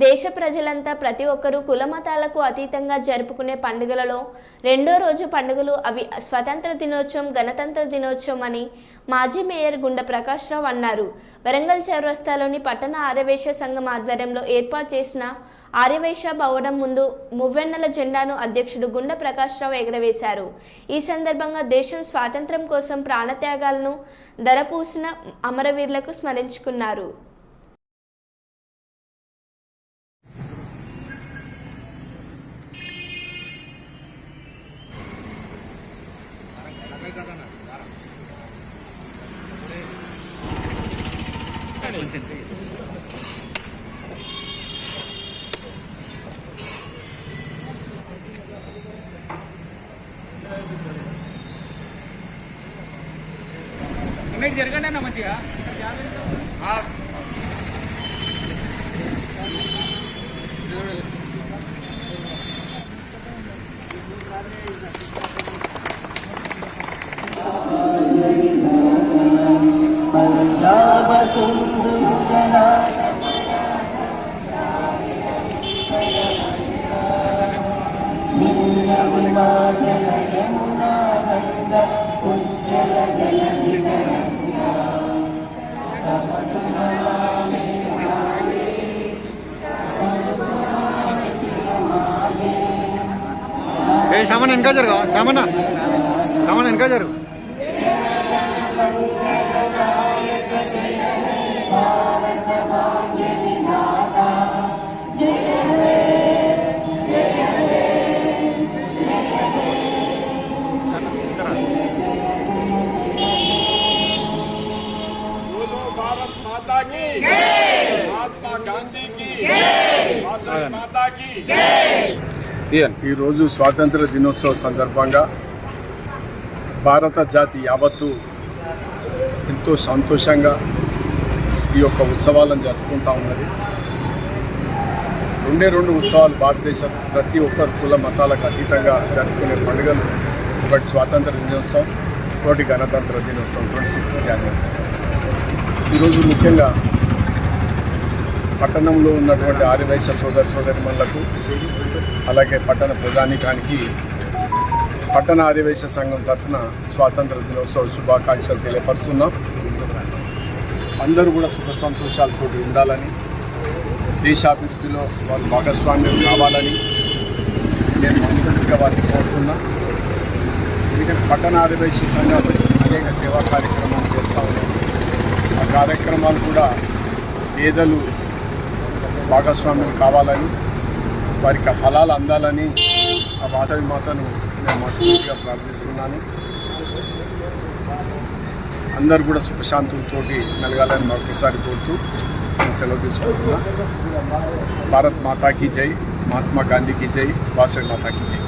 దేశ ప్రజలంతా ప్రతి ఒక్కరూ కులమతాలకు అతీతంగా జరుపుకునే పండుగలలో రెండో రోజు పండుగలు అవి స్వతంత్ర దినోత్సవం, గణతంత్ర దినోత్సవం అని మాజీ మేయర్ గుండ ప్రకాష్ రావు అన్నారు. వరంగల్ చౌరస్తాలోని పట్టణ ఆర్యవైశ్య సంఘం ఆధ్వర్యంలో ఏర్పాటు చేసిన ఆర్యవైశ్య భవనం ముందు మువ్వెన్నెల జెండాను అధ్యక్షుడు గుండ ప్రకాష్ రావు ఎగరవేశారు. ఈ సందర్భంగా దేశం స్వాతంత్ర్యం కోసం ప్రాణత్యాగాలను ధరపూసిన అమరవీరులకు స్మరించుకున్నారు. జరగండి అన్న మంచిగా सामान इनका जरगा सामान इनका जरग भारत माता की जय, महात्मा गांधी की जय, माता की जय। ఈరోజు స్వాతంత్ర దినోత్సవ సందర్భంగా భారత జాతి యావత్తు ఎంతో సంతోషంగా ఈ యొక్క ఉత్సవాలను జరుపుకుంటూ ఉన్నది. రెండు ఉత్సవాలు భారతదేశం ప్రతి ఒక్కరు కుల మతాలకు అతీతంగా జరుపుకునే పండుగలు. ఒకటి స్వాతంత్ర దినోత్సవం, ఒకటి గణతంత్ర దినోత్సవం 26 జనవరి. ఈరోజు ముఖ్యంగా పట్టణంలో ఉన్నటువంటి ఆర్యవైశ్య సోదరిమణులకు అలాగే పట్టణ ప్రజానీకానికి పట్టణ ఆర్యవైశ్య సంఘం తరఫున స్వాతంత్ర దినోత్సవ శుభాకాంక్షలు తెలియపరుస్తున్నాం. అందరూ కూడా సుఖ సంతోషాలతో ఉండాలని, దేశాభివృద్ధిలో వారు భాగస్వామ్యం కావాలని నేను మనస్ఫూర్తిగా వారిని కోరుతున్నా. ఎందుకంటే పట్టణ ఆర్యవైశ్య సంఘాలు అనేక సేవా కార్యక్రమాలు చేస్తూ ఉన్నాయి. ఆ కార్యక్రమాలు కూడా పేదలు భాగస్వామ్యం కావాలని, వారికి ఆ ఫలాలు అందాలని ఆ వాసవి మాతను నేను మనస్ఫూర్తిగా ప్రార్థిస్తున్నాను. అందరూ కూడా సుఖశాంతులతో మెలగాలని మరొకసారి కోరుతూ నేను సెలవు తీసుకుంటున్నా. భారత్ మాతాకి జై, మహాత్మా గాంధీకి జై, వాసవి మాతాకి జై.